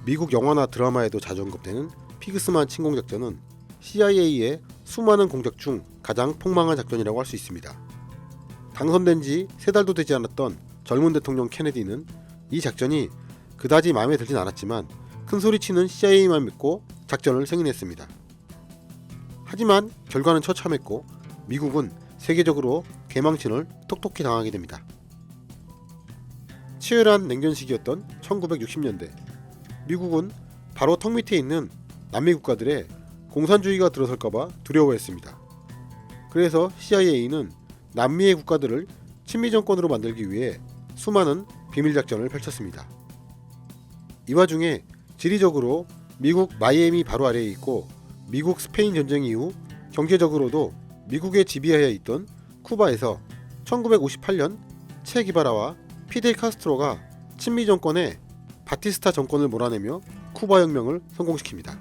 미국 영화나 드라마에도 자주 언급되는 피그스만 침공작전은 CIA의 수많은 공작 중 가장 폭망한 작전이라고 할 수 있습니다. 당선된 지 3달도 되지 않았던 젊은 대통령 케네디는 이 작전이 그다지 마음에 들진 않았지만 큰소리치는 CIA만 믿고 작전을 승인했습니다. 하지만 결과는 처참했고 미국은 세계적으로 개망신을 톡톡히 당하게 됩니다. 치열한 냉전 시기였던 1960년대, 미국은 바로 턱 밑에 있는 남미 국가들의 공산주의가 들어설까봐 두려워했습니다. 그래서 CIA는 남미의 국가들을 친미 정권으로 만들기 위해 수많은 비밀작전을 펼쳤습니다. 이 와중에 지리적으로 미국 마이애미 바로 아래에 있고 미국 스페인 전쟁 이후 경제적으로도 미국의 지배하에 있던 쿠바에서 1958년 체 기바라와 피델 카스트로가 친미 정권의 바티스타 정권을 몰아내며 쿠바 혁명을 성공시킵니다.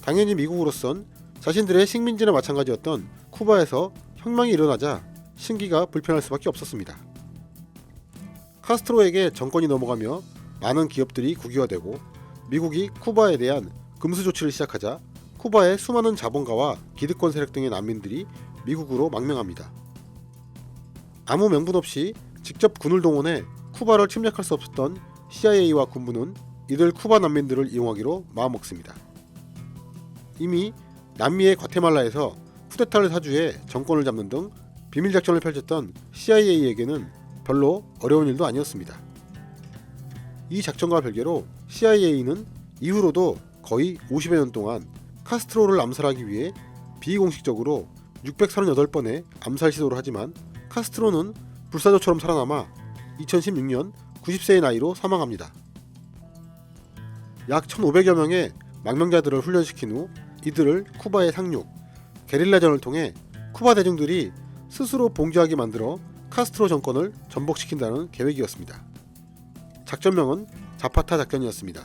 당연히 미국으로선 자신들의 식민지나 마찬가지였던 쿠바에서 혁명이 일어나자 신기가 불편할 수밖에 없었습니다. 카스트로에게 정권이 넘어가며 많은 기업들이 국유화되고 미국이 쿠바에 대한 금수 조치를 시작하자 쿠바의 수많은 자본가와 기득권 세력 등의 난민들이 미국으로 망명합니다. 아무 명분 없이 직접 군을 동원해 쿠바를 침략할 수 없었던 CIA와 군부는 이들 쿠바 난민들을 이용하기로 마음먹습니다. 이미 남미의 과테말라에서 쿠데타를 사주해 정권을 잡는 등 비밀작전을 펼쳤던 CIA에게는 별로 어려운 일도 아니었습니다. 이 작전과 별개로 CIA는 이후로도 거의 50여 년 동안 카스트로를 암살하기 위해 비공식적으로 638번의 암살 시도를 하지만 카스트로는 불사조처럼 살아남아 2016년 90세의 나이로 사망합니다. 약 1,500여 명의 망명자들을 훈련시킨 후 이들을 쿠바에 상륙, 게릴라전을 통해 쿠바 대중들이 스스로 봉기하게 만들어 카스트로 정권을 전복시킨다는 계획이었습니다. 작전명은 자파타 작전이었습니다.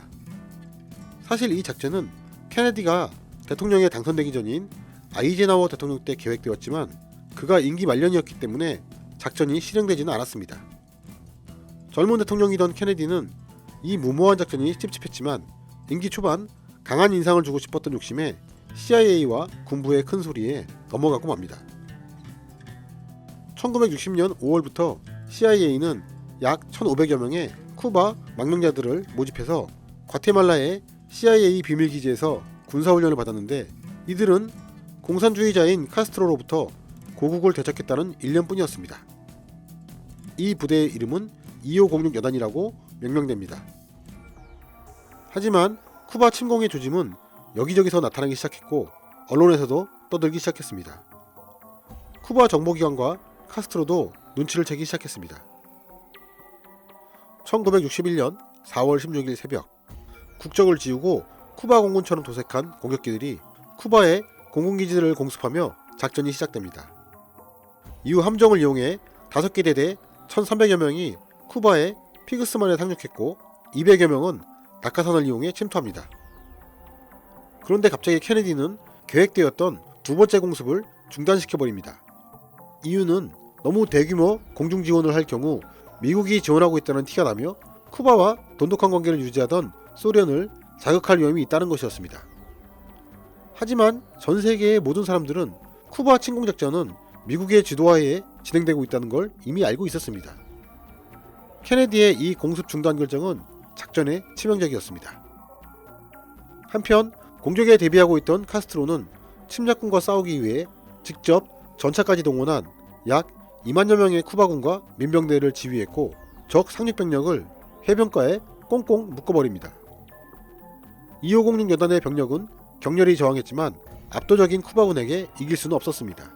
사실 이 작전은 케네디가 대통령에 당선되기 전인 아이젠하워 대통령 때 계획되었지만 그가 임기 말년이었기 때문에 작전이 실행되지는 않았습니다. 젊은 대통령이던 케네디는 이 무모한 작전이 찝찝했지만 임기 초반 강한 인상을 주고 싶었던 욕심에 CIA와 군부의 큰 소리에 넘어가고 맙니다. 1960년 5월부터 CIA는 약 1,500여 명의 쿠바 망명자들을 모집해서 과테말라의 CIA 비밀기지에서 군사훈련을 받았는데 이들은 공산주의자인 카스트로로부터 고국을 되찾겠다는 일념뿐이었습니다. 이 부대의 이름은 2506 여단이라고 명명됩니다. 하지만 쿠바 침공의 조짐은 여기저기서 나타나기 시작했고 언론에서도 떠들기 시작했습니다. 쿠바 정보기관과 카스트로도 눈치를 채기 시작했습니다. 1961년 4월 16일 새벽, 국적을 지우고 쿠바 공군처럼 도색한 공격기들이 쿠바의 공군기지들을 공습하며 작전이 시작됩니다. 이후 함정을 이용해 5개 대대 1,300여 명이 쿠바의 피그스만에 상륙했고 200여 명은 낙하산을 이용해 침투합니다. 그런데 갑자기 케네디는 계획되었던 두 번째 공습을 중단시켜버립니다. 이유는 너무 대규모 공중 지원을 할 경우 미국이 지원하고 있다는 티가 나며 쿠바와 돈독한 관계를 유지하던 소련을 자극할 위험이 있다는 것이었습니다. 하지만 전 세계의 모든 사람들은 쿠바 침공작전은 미국의 지도하에 진행되고 있다는 걸 이미 알고 있었습니다. 케네디의 이 공습 중단 결정은 작전의 치명적이었습니다. 한편 공격에 대비하고 있던 카스트로는 침략군과 싸우기 위해 직접 전차까지 동원한 약 2만여 명의 쿠바군과 민병대를 지휘했고 적 상륙병력을 해변가에 꽁꽁 묶어버립니다. 2506 여단의 병력은 격렬히 저항했지만 압도적인 쿠바군에게 이길 수는 없었습니다.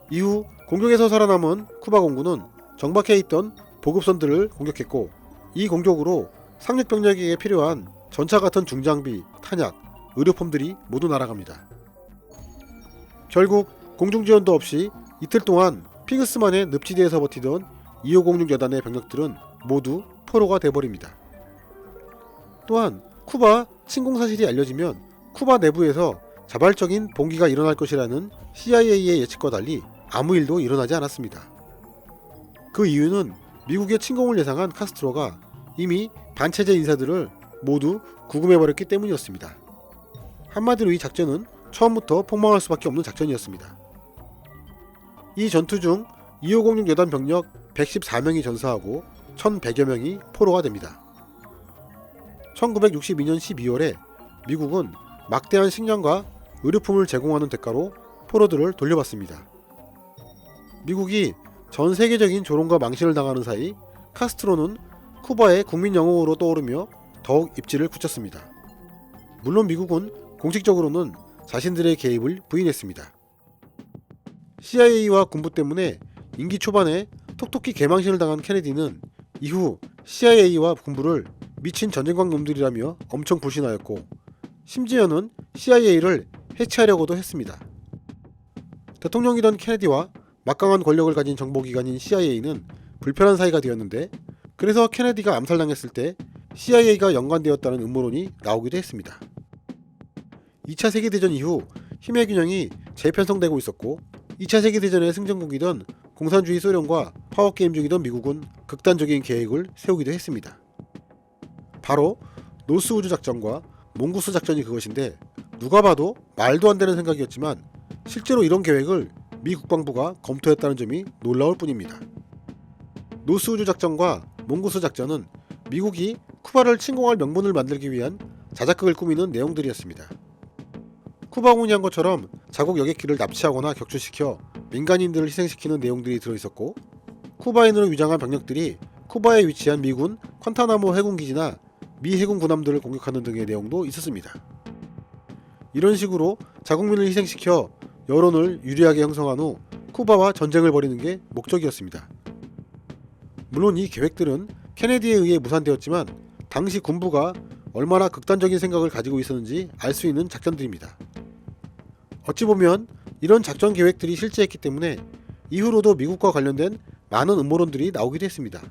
이후 공격에서 살아남은 쿠바 공군은 정박해 있던 보급선들을 공격했고 이 공격으로 상륙병력에게 필요한 전차 같은 중장비, 탄약, 의료품들이 모두 날아갑니다. 결국 공중지원도 없이 이틀 동안 피그스만의 늪지대에서 버티던 2506 여단의 병력들은 모두 포로가 돼버립니다. 또한 쿠바 침공 사실이 알려지면 쿠바 내부에서 자발적인 봉기가 일어날 것이라는 CIA의 예측과 달리 아무 일도 일어나지 않았습니다. 그 이유는 미국의 침공을 예상한 카스트로가 이미 반체제 인사들을 모두 구금해버렸기 때문이었습니다. 한마디로 이 작전은 처음부터 폭망할 수밖에 없는 작전이었습니다. 이 전투 중 2506 여단 병력 114명이 전사하고 1100여 명이 포로가 됩니다. 1962년 12월에 미국은 막대한 식량과 의료품을 제공하는 대가로 포로들을 돌려받습니다. 미국이 전 세계적인 조롱과 망신을 당하는 사이 카스트로는 쿠바의 국민 영웅으로 떠오르며 더욱 입지를 굳혔습니다. 물론 미국은 공식적으로는 자신들의 개입을 부인했습니다. CIA와 군부 때문에 임기 초반에 톡톡히 개망신을 당한 케네디는 이후 CIA와 군부를 미친 전쟁광 놈들이라며 엄청 불신하였고, 심지어는 CIA를 해체하려고도 했습니다. 대통령이던 케네디와 막강한 권력을 가진 정보기관인 CIA는 불편한 사이가 되었는데, 그래서 케네디가 암살당했을 때 CIA가 연관되었다는 음모론이 나오기도 했습니다. 2차 세계대전 이후 힘의 균형이 재편성되고 있었고, 2차 세계대전의 승전국이던 공산주의 소련과 파워게임족이던 미국은 극단적인 계획을 세우기도 했습니다. 바로 노스우주 작전과 몽구스 작전이 그것인데, 누가 봐도 말도 안 되는 생각이었지만 실제로 이런 계획을 미 국방부가 검토했다는 점이 놀라울 뿐입니다. 노스우주 작전과 몽구스 작전은 미국이 쿠바를 침공할 명분을 만들기 위한 자작극을 꾸미는 내용들이었습니다. 쿠바 공군이 한 것처럼 자국 여객기를 납치하거나 격추시켜 민간인들을 희생시키는 내용들이 들어있었고, 쿠바인으로 위장한 병력들이 쿠바에 위치한 미군 콴타나모 해군기지나 미 해군 군함들을 공격하는 등의 내용도 있었습니다. 이런 식으로 자국민을 희생시켜 여론을 유리하게 형성한 후 쿠바와 전쟁을 벌이는 게 목적이었습니다. 물론 이 계획들은 케네디에 의해 무산되었지만 당시 군부가 얼마나 극단적인 생각을 가지고 있었는지 알 수 있는 작전들입니다. 어찌 보면 이런 작전 계획들이 실제했기 때문에 이후로도 미국과 관련된 많은 음모론들이 나오기도 했습니다.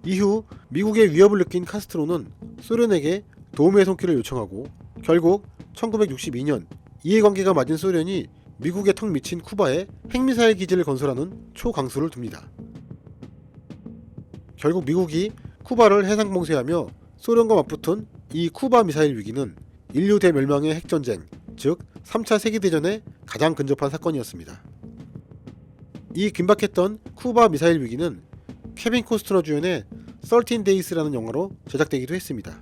이후 미국의 위협을 느낀 카스트로는 소련에게 도움의 손길을 요청하고, 결국 1962년 이해관계가 맞은 소련이 미국의 턱 미친 쿠바에 핵미사일 기지를 건설하는 초강수를 둡니다. 결국 미국이 쿠바를 해상봉쇄하며 소련과 맞붙은 이 쿠바 미사일 위기는 인류 대멸망의 핵전쟁, 즉 3차 세계대전에 가장 근접한 사건이었습니다. 이 긴박했던 쿠바 미사일 위기는 케빈 코스트너 주연의 13데이스라는 영화로 제작되기도 했습니다.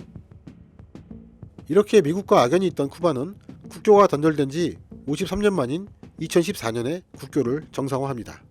이렇게 미국과 악연이 있던 쿠바는 국교가 단절된 지 53년 만인 2014년에 국교를 정상화합니다.